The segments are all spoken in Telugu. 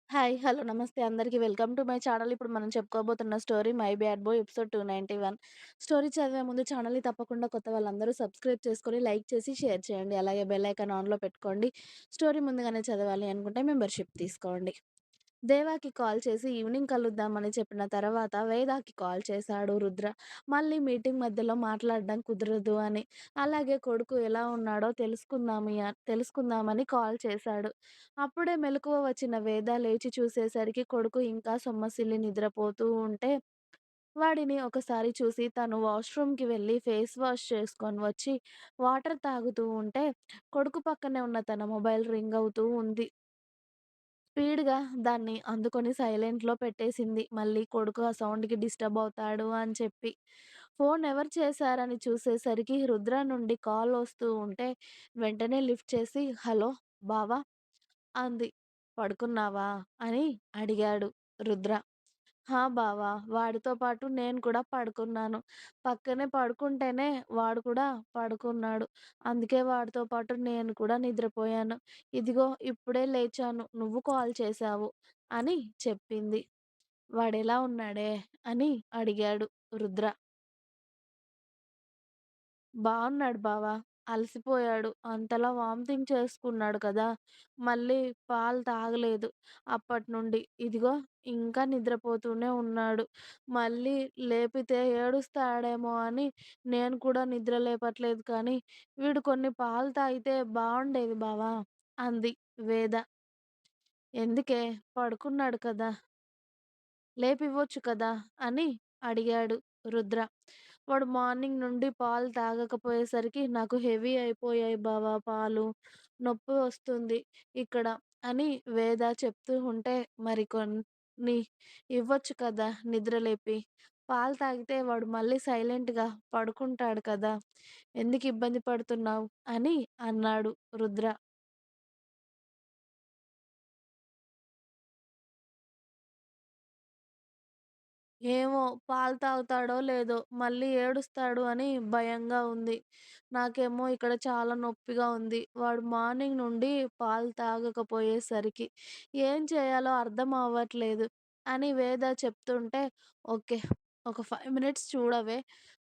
హాయ్. హలో. నమస్తే అందరికి. Welcome to my channel. ఇప్పుడు మనం చెప్పుకోబోతున్న story 'my bad boy' episode 291. Story చదివే ముందు ఛానల్‌ని తప్పకుండా కొత్త వాళ్ళందరూ సబ్స్క్రైబ్ చేసుకొని, లైక్ చేసి, షేర్ చేయండి. అలాగే బెల్ ఐకాన్ ఆన్‌లో పెట్టుకోండి. స్టోరీ ముందుగానే చదవాలి అనుకుంటే మెంబర్‌షిప్ తీసుకోండి. దేవాకి కాల్ చేసి ఈవినింగ్ కలుద్దామని చెప్పిన తర్వాత వేదాకి కాల్ చేశాడు రుద్ర. మళ్ళీ మీటింగ్ మధ్యలో మాట్లాడడం కుదరదు అని. అలాగే కొడుకు ఎలా ఉన్నాడో తెలుసుకుందామని కాల్ చేశాడు. అప్పుడే మెలకువ వచ్చిన వేద లేచి చూసేసరికి కొడుకు ఇంకా సొమ్మసిల్లి నిద్రపోతూ ఉంటే వాడిని ఒకసారి చూసి తను వాష్‌రూమ్‌కి వెళ్ళి ఫేస్ వాష్ చేసుకొని వచ్చి వాటర్ తాగుతూ ఉంటే కొడుకు పక్కనే ఉన్న తన మొబైల్ రింగ్ అవుతూ ఉంది. స్పీడ్‌గా దాన్ని అందుకొని సైలెంట్‌లో పెట్టేసింది. మళ్ళీ కొడుకు ఆ సౌండ్‌కి డిస్టర్బ్ అవుతాడు అని చెప్పి. ఫోన్ ఎవరు చేశారని చూసేసరికి రుద్ర నుండి కాల్ వస్తూ ఉంటే వెంటనే లిఫ్ట్ చేసి "హలో బావ" అంది. "పడుకున్నావా?" అని అడిగాడు రుద్ర. "హా! బావ, వాడితో పాటు నేను కూడా పడుకున్నాను. పక్కనే పడుకుంటేనే వాడు కూడా పడుకున్నాడు. అందుకే వాడితో పాటు నేను కూడా నిద్రపోయాను. ఇదిగో ఇప్పుడే లేచాను. నువ్వు కాల్ చేశావు" అని చెప్పింది. "వాడెలా ఉన్నాడే?" అని అడిగాడు రుద్ర. బావున్నాడు బావ. అలసిపోయాడు. అంతలా వామిటింగ్ చేసుకున్నాడు కదా! మళ్ళీ పాలు తాగలేదు అప్పటినుండి. ఇదిగో ఇంకా నిద్రపోతూనే ఉన్నాడు. మళ్ళీ లేపితే ఏడుస్తాడేమో అని నేను కూడా నిద్ర లేపట్లేదు కానీ, వీడు కొన్ని పాలు తాగితే బావుండేది బావ అంది వేద. ఎందుకే? పడుకున్నాడు కదా! లేపివ్వచ్చు కదా! అని అడిగాడు రుద్ర. వాడు మార్నింగ్ నుండి పాలు తాగకపోయేసరికి నాకు హెవీ అయిపోయాయి బావ పాలు. నొప్పి వస్తుంది ఇక్కడ అని వేద చెప్తూ ఉంటే మరి కొన్ని ఇవ్వచ్చు కదా నిద్రలేపి. పాలు తాగితే వాడు మళ్ళీ సైలెంట్‌గా పడుకుంటాడు కదా! ఎందుకు ఇబ్బంది పడుతున్నావు? అని అన్నాడు రుద్ర. ఏమో పాలు తాగుతాడో లేదో, మళ్ళీ ఏడుస్తాడు అని భయంగా ఉంది. నాకేమో ఇక్కడ చాలా నొప్పిగా ఉంది. వాడు మార్నింగ్ నుండి పాలు తాగకపోయేసరికి. ఏం చేయాలో అర్థం అవ్వట్లేదు అని వేద చెప్తుంటే, ఓకే. ఒక 5 మినిట్స్ చూడవే.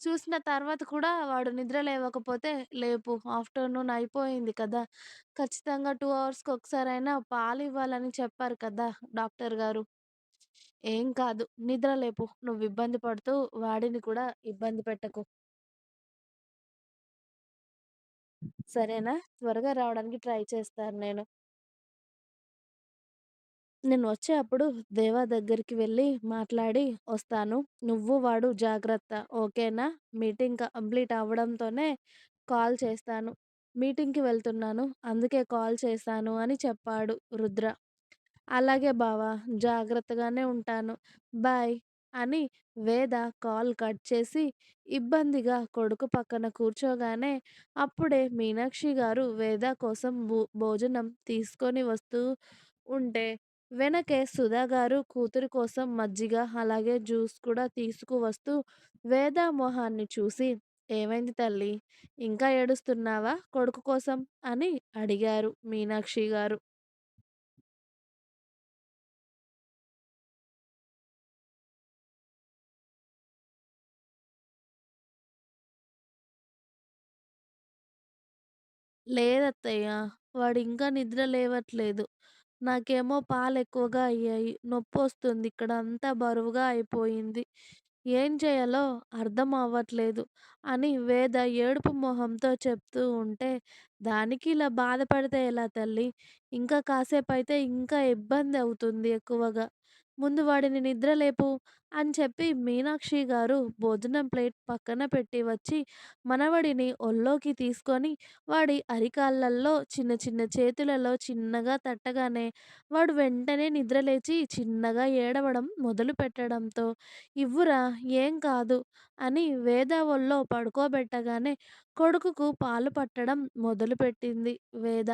చూసిన తర్వాత కూడా వాడు నిద్ర లేవకపోతే లేపు. ఆఫ్టర్‌నూన్ అయిపోయింది కదా! ఖచ్చితంగా 2 అవర్స్‌కి ఒకసారైనా పాలివ్వాలని చెప్పారు కదా డాక్టర్ గారు. ఏం కాదు. నిద్ర లేపు. నువ్వు ఇబ్బంది పడుతూ వాడిని కూడా ఇబ్బంది పెట్టకు. సరేనా? త్వరగా రావడానికి ట్రై చేస్తాను నేను. నేను వచ్చే అప్పుడు దేవా దగ్గరికి వెళ్ళి మాట్లాడి వస్తాను. నువ్వు, వాడు జాగ్రత్త. ఓకేనా? మీటింగ్ కంప్లీట్ అవ్వడంతోనే కాల్ చేస్తాను. మీటింగ్‌కి వెళ్తున్నాను. అందుకే కాల్ చేశాను అని చెప్పాడు రుద్ర. అలాగే బావ, జాగ్రత్తగానే ఉంటాను. బాయ్ అని వేద కాల్ కట్ చేసి ఇబ్బందిగా కొడుకు పక్కన కూర్చోగానే అప్పుడే మీనాక్షి గారు వేద కోసం భోజనం తీసుకొని వస్తూ ఉంటే వెనకే సుధా గారు కూతురి కోసం మజ్జిగ అలాగే జ్యూస్ కూడా తీసుకువస్తూ వేద మొహాన్ని చూసి "ఏమైంది తల్లి? ఇంకా ఏడుస్తున్నావా కొడుకు కోసం?" అని అడిగారు మీనాక్షి గారు. లేదత్తయ్య. వాడింకా నిద్ర లేవట్లేదు. నాకేమో పాలెక్కువగా అయ్యాయి. నొప్పొస్తుంది. ఇక్కడంతా బరువుగా అయిపోయింది. ఏం చేయాలో అర్థం అవ్వట్లేదు అని వేద ఏడుపు మొహంతో చెప్తూ ఉంటే, దానికి ఇలా బాధపడితే ఎలా తల్లి? ఇంకా కాసేపయితే ఇంకా ఇబ్బందవుతుంది ఎక్కువగా. ముందు వాడిని నిద్రలేపు అని చెప్పి మీనాక్షి గారు భోజనం ప్లేట్ పక్కన పెట్టి వచ్చి మనవడిని ఒళ్ళోకి తీసుకొని వాడి అరికాళ్ళల్లో చిన్న చిన్న చేతులలో చిన్నగా తట్టగానే వాడు వెంటనే నిద్రలేచి చిన్నగా ఏడవడం మొదలుపెట్టడంతో "ఇవ్వురా ఏం కాదు" అని వేద ఒళ్ళో పడుకోబెట్టగానే కొడుకుకు పాలు పట్టడం మొదలుపెట్టింది వేద.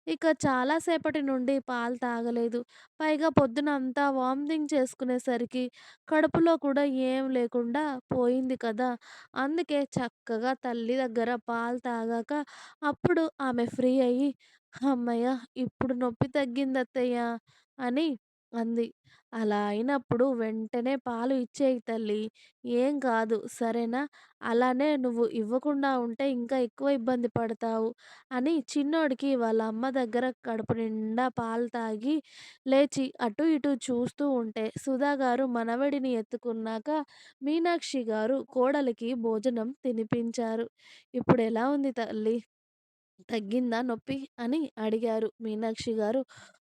ఇక చాలా సేపటి నుండి పాలు తాగలేదు. పైగా పొద్దున అంతా వామిటింగ్ చేసుకునేసరికి కడుపులో కూడా ఏం లేకుండా పోయింది కదా! అందుకే చక్కగా తల్లి దగ్గర పాలు తాగాక అప్పుడు ఆమె ఫ్రీ అయ్యి, "హమ్మయ్య! ఇప్పుడు నొప్పి తగ్గిందత్తయ్య" అని అంది. "అలా అయినప్పుడు వెంటనే పాలు ఇచ్చేయి తల్లి. ఏం కాదు సరేనా? అలానే నువ్వు ఇవ్వకుండా ఉంటే ఇంకా ఎక్కువ ఇబ్బంది పడతావు" అని చిన్నోడికి వాళ్ళ అమ్మ దగ్గర కడుపు నిండా పాలు తాగి లేచి అటు ఇటు చూస్తూ ఉంటే సుధా గారు మనవడిని ఎత్తుకున్నాక మీనాక్షి గారు కోడలికి భోజనం తినిపించారు. "ఇప్పుడెలా ఉంది తల్లి? తగ్గిందా నొప్పి?" అని అడిగారు మీనాక్షి గారు.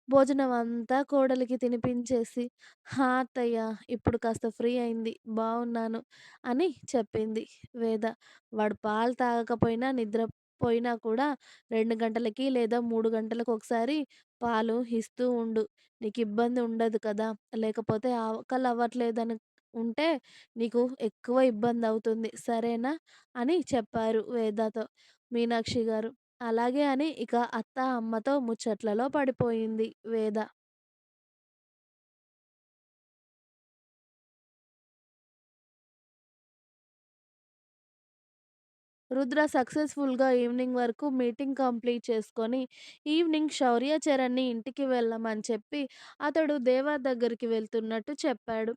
భోజనం అంతా కోడలికి తినిపించేసి, "హా! అత్తయ్య ఇప్పుడు కాస్త ఫ్రీ అయింది. బావున్నాను" అని చెప్పింది వేద. వాడు పాలు తాగకపోయినా, నిద్రపోయినా కూడా 2 గంటలకి లేదా 3 గంటలకొకసారి పాలు ఇస్తూ ఉండు. నీకిబ్బంది ఉండదు కదా! లేకపోతే ఆకలవ్వట్లేదని ఉంటే నీకు ఎక్కువ ఇబ్బందవుతుంది. సరేనా? అని చెప్పారు వేదతో మీనాక్షి గారు. అలాగే అని ఇక అత్త, అమ్మతో ముచ్చట్లలో పడిపోయింది వేద. రుద్ర సక్సెస్‌ఫుల్‌గా ఈవినింగ్ వరకు మీటింగ్ కంప్లీట్ చేసుకొని, ఈవినింగ్ శౌర్య చరణ్‌ని ఇంటికి వెళ్ళమని చెప్పి, అతడు దేవా దగ్గరికి వెళ్తున్నట్టు చెప్పాడు.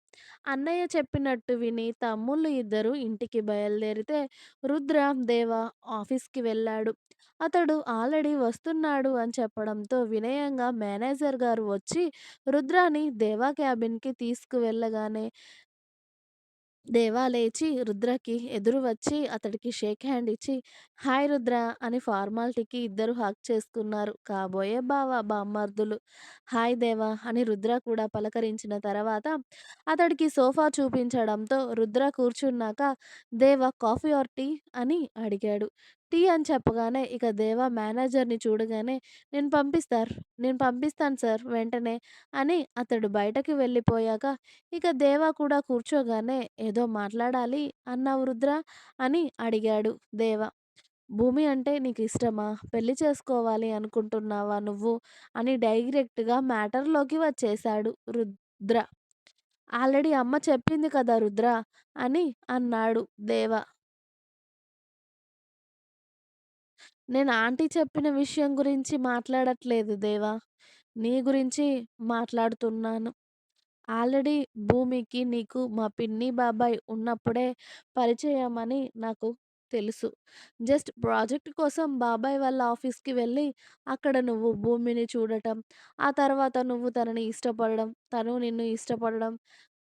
అన్నయ్య చెప్పినట్టు విని తమ్ముళ్ళు ఇద్దరూ ఇంటికి బయలుదేరితే, రుద్ర, దేవ ఆఫీస్‌కి వెళ్ళాడు. అతడు ఆల్రెడీ వస్తున్నాడు అని చెప్పడంతో వినయంగా మేనేజర్ గారు వచ్చి రుద్రాని దేవా క్యాబిన్‌కి తీసుకువెళ్ళగానే దేవా లేచి రుద్రకి ఎదురు వచ్చి అతడికి షేక్ హ్యాండ్ ఇచ్చి, "హాయ్ రుద్ర" అని ఫార్మాలిటీకి ఇద్దరు హగ్ చేసుకున్నారు. కాబోయే బామర్దులు. "హాయ్ దేవా" అని రుద్ర కూడా పలకరించిన తర్వాత అతడికి సోఫా చూపించడంతో రుద్ర కూర్చున్నాక, "దేవా కాఫీ ఆర్ టీ" అని అడిగాడు. టీ అని చెప్పగానే ఇక దేవా మేనేజర్‌ని చూడగానే, నేను పంపిస్తాను సార్ వెంటనే" అని అతడు బయటకి వెళ్ళిపోయాక ఇక దేవ కూడా కూర్చోగానే, "ఏదో మాట్లాడాలి అన్నావు రుద్ర" అని అడిగాడు దేవ. "భూమి అంటే నీకిష్టమా? పెళ్లి చేసుకోవాలి అనుకుంటున్నావా నువ్వు?" అని డైరెక్ట్‌గా మ్యాటర్‌లోకి వచ్చేశాడు రుద్ర. "ఆల్రెడీ అమ్మ చెప్పింది కదా రుద్ర" అని అన్నాడు దేవ. "నేను ఆంటీ చెప్పిన విషయం గురించి మాట్లాడట్లేదు దేవ. నీ గురించి మాట్లాడుతున్నాను." ఆల్రెడీ భూమికి, నీకు మా పిన్ని, బాబాయ్ ఉన్నప్పుడే పరిచయమని నాకు తెలుసు. జస్ట్ ప్రాజెక్ట్ కోసం బాబాయ్ వాళ్ళ ఆఫీస్‌కి వెళ్ళి, అక్కడ నువ్వు భూమిని చూడటం, ఆ తర్వాత నువ్వు తనని ఇష్టపడడం, తను నిన్ను ఇష్టపడడం,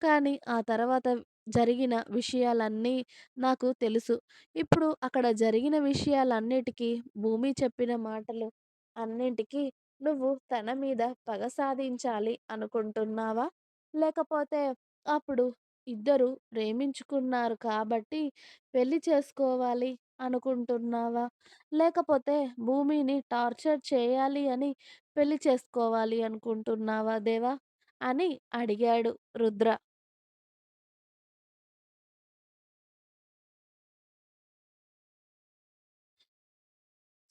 కానీ ఆ తర్వాత జరిగిన విషయాలన్నీ నాకు తెలుసు. ఇప్పుడు అక్కడ జరిగిన విషయాలన్నిటికీ, భూమి చెప్పిన మాటలు అన్నింటికి నువ్వు తన మీద పగ సాధించాలి అనుకుంటున్నావా? లేకపోతే అప్పుడు ఇద్దరు ప్రేమించుకున్నారు కాబట్టి పెళ్లి చేసుకోవాలి అనుకుంటున్నావా? లేకపోతే భూమిని టార్చర్ చేయాలి అని పెళ్లి చేసుకోవాలి అనుకుంటున్నావా దేవా? అని అడిగాడు రుద్ర.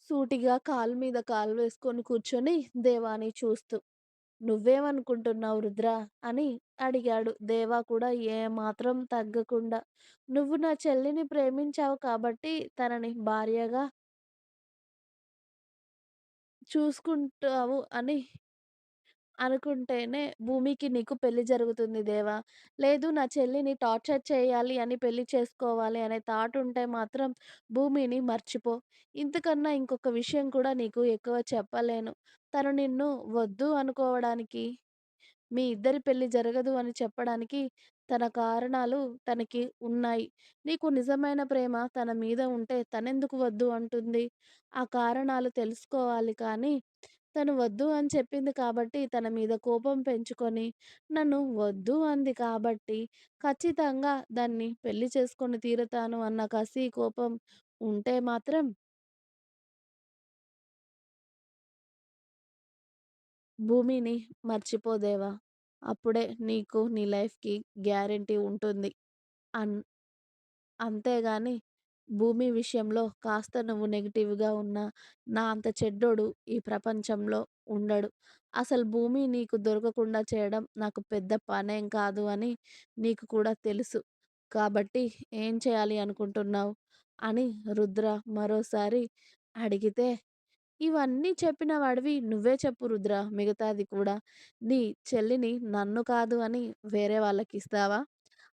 సూటిగా కాలు మీద కాలు వేసుకొని కూర్చొని దేవాని చూస్తూ. "నువ్వేమనుకుంటున్నావు రుద్ర" అని అడిగాడు దేవా కూడా ఏమాత్రం తగ్గకుండా. "నువ్వు నా చెల్లిని ప్రేమించావు కాబట్టి తనని భార్యగా చూసుకుంటావు అని అనుకుంటేనే భూమికి నీకు పెళ్లి జరుగుతుంది దేవా. లేదు నా చెల్లిని టార్చర్ చేయాలి అని పెళ్లి చేసుకోవాలి అనే థాట్ ఉంటే మాత్రం భూమిని మర్చిపో. ఇంతకన్నా ఇంకొక విషయం కూడా నీకు ఎక్కువ చెప్పలేను. తను నిన్ను వద్దు అనుకోవడానికి మీ ఇద్దరి పెళ్లి జరగదు అని చెప్పడానికి తన కారణాలు తనకి ఉన్నాయి. నీకు నిజమైన ప్రేమ తన మీద ఉంటే తనెందుకు వద్దు అంటుంది? ఆ కారణాలు తెలుసుకోవాలి కానీ, తను వద్దు అని చెప్పింది కాబట్టి తన మీద కోపం పెంచుకొని, నన్ను వద్దు అంది కాబట్టి ఖచ్చితంగా దాన్ని పెళ్లి చేసుకొని తీరుతాను అన్న కసి, కోపం ఉంటే మాత్రం భూమిని మర్చిపోదేవా. అప్పుడే నీకు నీ లైఫ్‌కి గ్యారంటీ ఉంటుంది. అన్ అంతేగాని భూమి విషయంలో కాస్త నువ్వు నెగెటివ్‌గా ఉన్నా, నా అంత చెడ్డోడు ఈ ప్రపంచంలో ఉండడు. అసలు భూమి నీకు దొరకకుండా చేయడం నాకు పెద్ద పనేం కాదు అని నీకు కూడా తెలుసు. కాబట్టి ఏం చేయాలి అనుకుంటున్నావు? అని రుద్ర మరోసారి అడిగితే ఇవన్నీ చెప్పిన వాడివి నువ్వే చెప్పు రుద్ర మిగతాది కూడా. నీ చెల్లిని నన్ను కాదు అని వేరే వాళ్ళకిస్తావా?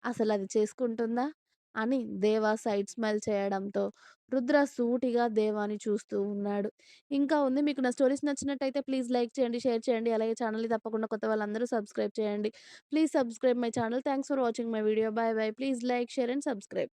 అసలది చేసుకుంటుందా? అని దేవ సైడ్ స్మైల్ చేయడంతో రుద్ర సూటిగా దేవాని చూస్తూ ఉన్నాడు. ఇంకా ఉంది. మీకు నా స్టోరీస్ నచ్చినట్టయితే ప్లీజ్ లైక్ చేయండి, షేర్ చేయండి. అలాగే ఛానల్‌ని తప్పకుండా కొత్త వాళ్ళందరూ సబ్స్క్రైబ్ చేయండి. Please subscribe my channel. Thanks for watching my video. By by. Please like, share and subscribe.